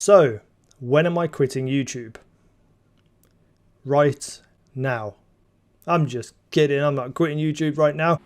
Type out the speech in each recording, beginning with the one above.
So, when am I quitting YouTube? Right now. I'm just kidding, I'm not quitting YouTube right now.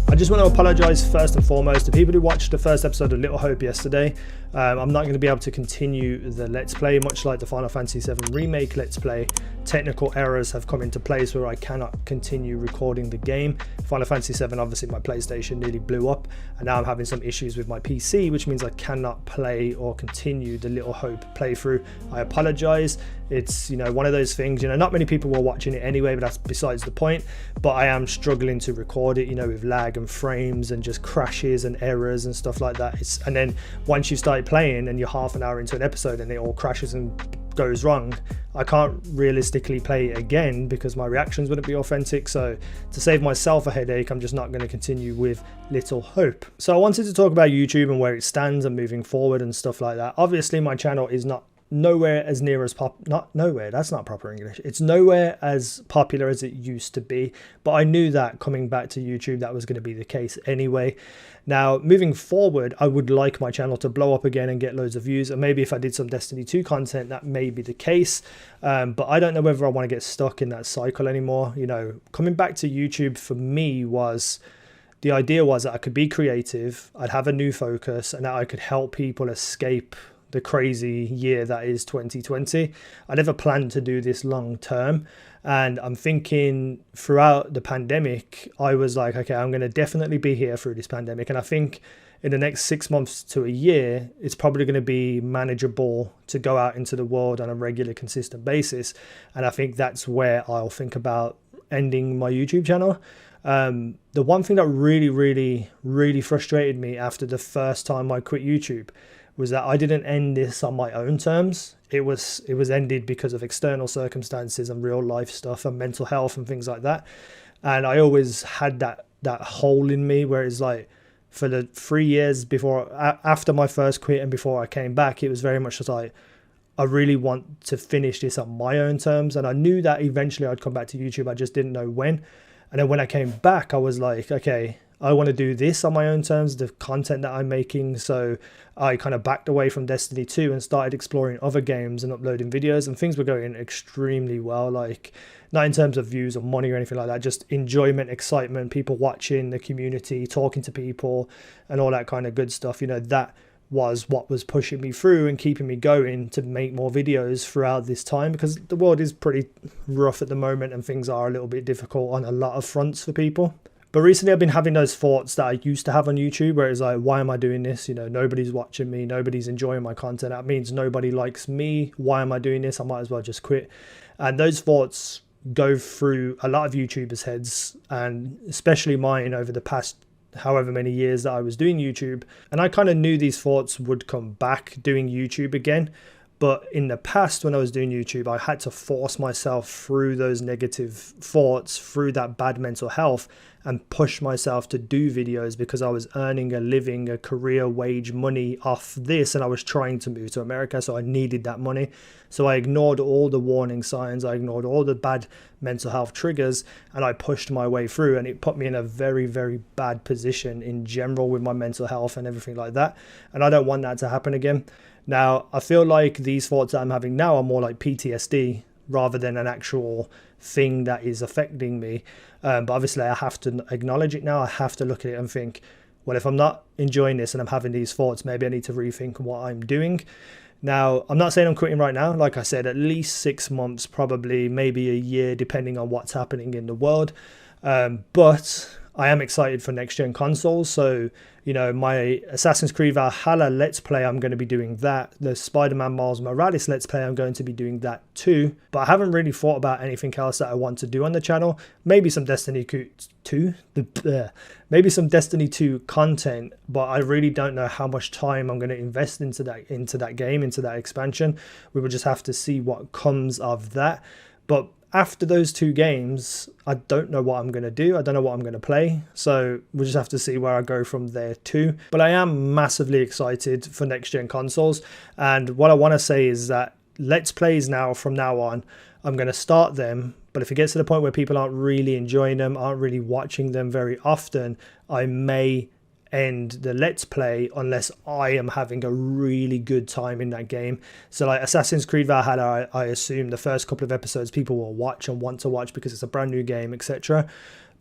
I just want to apologise first and foremost to people who watched the first episode of Little Hope yesterday. I'm not going to be able to continue the Let's Play, much like the Final Fantasy VII Remake Let's Play. Technical errors have come into place where I cannot continue recording the game. Final Fantasy VII, obviously my PlayStation nearly blew up, and now I'm having some issues with my PC, which means I cannot play or continue the Little Hope playthrough. I apologise. It's, one of those things, not many people were watching it anyway, but that's besides the point. But I am struggling to record it, with lag and frames and just crashes and errors and stuff like that. And then once you start playing and you're half an hour into an episode and it all crashes and goes wrong, I can't realistically play it again because my reactions wouldn't be authentic. So to save myself a headache, I'm just not going to continue with Little Hope. So I wanted to talk about YouTube and where it stands and moving forward and stuff like that. Obviously my channel is nowhere as near as that's not proper English. It's nowhere as popular as it used to be, but I knew that coming back to YouTube that was going to be the case anyway. Now moving forward, I would like my channel to blow up again and get loads of views, and maybe if I did some Destiny 2 content that may be the case, but I don't know whether I want to get stuck in that cycle anymore. Coming back to YouTube for me was, the idea was that I could be creative, I'd have a new focus, and that I could help people escape the crazy year that is 2020. I never planned to do this long term, and I'm thinking throughout the pandemic I was like, okay, I'm going to definitely be here through this pandemic, and I think in the next 6 months to a year it's probably going to be manageable to go out into the world on a regular, consistent basis. And I think that's where I'll think about ending my YouTube channel. The one thing that really frustrated me after the first time I quit YouTube was that I didn't end this on my own terms. It was ended because of external circumstances and real life stuff and mental health and things like that. And I always had that hole in me where it's like, for the 3 years after my first quit and before I came back, it was very much just like, I really want to finish this on my own terms. And I knew that eventually I'd come back to YouTube. I just didn't know when. And then when I came back, I was like, okay, I want to do this on my own terms, the content that I'm making. So I kind of backed away from Destiny 2 and started exploring other games and uploading videos, and things were going extremely well. Like, not in terms of views or money or anything like that, just enjoyment, excitement, people watching, the community, talking to people and all that kind of good stuff. That was what was pushing me through and keeping me going to make more videos throughout this time, because the world is pretty rough at the moment and things are a little bit difficult on a lot of fronts for people. But recently I've been having those thoughts that I used to have on YouTube, where it's like, why am I doing this? Nobody's watching me, nobody's enjoying my content. That means nobody likes me. Why am I doing this? I might as well just quit. And those thoughts go through a lot of YouTubers' heads, and especially mine over the past however many years that I was doing YouTube. And I kind of knew these thoughts would come back doing YouTube again. But in the past, when I was doing YouTube, I had to force myself through those negative thoughts, through that bad mental health, and push myself to do videos because I was earning a living, a career wage money off this, and I was trying to move to America, so I needed that money. So I ignored all the warning signs, I ignored all the bad mental health triggers, and I pushed my way through, and it put me in a very bad position in general with my mental health and everything like that. And I don't want that to happen again. Now, I feel like these thoughts that I'm having now are more like PTSD rather than an actual thing that is affecting me. But obviously I have to acknowledge it now. I have to look at it and think, well, if I'm not enjoying this and I'm having these thoughts, maybe I need to rethink what I'm doing. Now, I'm not saying I'm quitting right now. Like I said, at least 6 months, probably maybe a year, depending on what's happening in the world. But I am excited for next gen consoles. So, my Assassin's Creed Valhalla Let's Play, I'm going to be doing that. The Spider-Man Miles Morales Let's Play, I'm going to be doing that too. But I haven't really thought about anything else that I want to do on the channel. Maybe some Destiny 2, maybe some Destiny 2 content, but I really don't know how much time I'm going to invest into that game, into that expansion. We will just have to see what comes of that. But after those 2 games, I don't know what I'm going to do. I don't know what I'm going to play. So we'll just have to see where I go from there too. But I am massively excited for next gen consoles. And what I want to say is that Let's Plays now, from now on, I'm going to start them. But if it gets to the point where people aren't really enjoying them, aren't really watching them very often, I may end the let's play unless I am having a really good time in that game. So like Assassin's Creed Valhalla, I assume the first couple of episodes people will watch and want to watch because it's a brand new game, etc.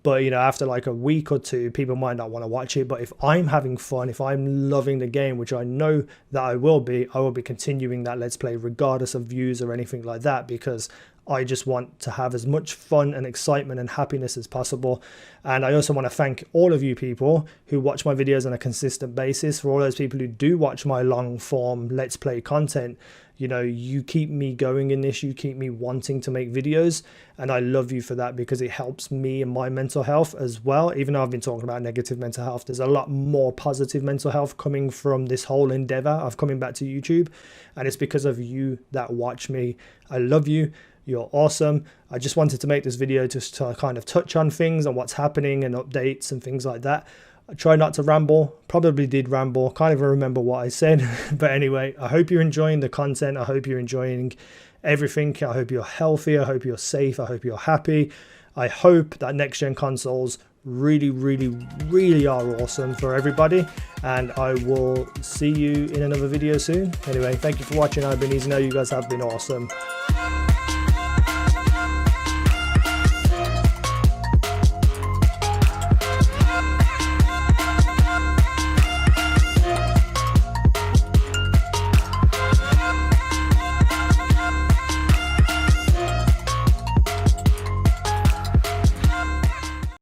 But, you know, after like a week or two, people might not want to watch it. But if I'm having fun, if I'm loving the game, which I know that I will be continuing that let's play regardless of views or anything like that, because I just want to have as much fun and excitement and happiness as possible. And I also want to thank all of you people who watch my videos on a consistent basis. For all those people who do watch my long form let's play content, you know, you keep me going in this, you keep me wanting to make videos, and I love you for that, because it helps me and my mental health as well. Even though I've been talking about negative mental health, there's a lot more positive mental health coming from this whole endeavor of coming back to YouTube, and it's because of you that watch me. I love you. You're awesome. I just wanted to make this video just to kind of touch on things and what's happening and updates and things like that. I try not to ramble, probably did ramble, can't even remember what I said. But anyway, I hope you're enjoying the content. I hope you're enjoying everything. I hope you're healthy. I hope you're safe. I hope you're happy. I hope that next gen consoles really are awesome for everybody. And I will see you in another video soon. Anyway, thank you for watching. I've been easynow. You guys have been awesome.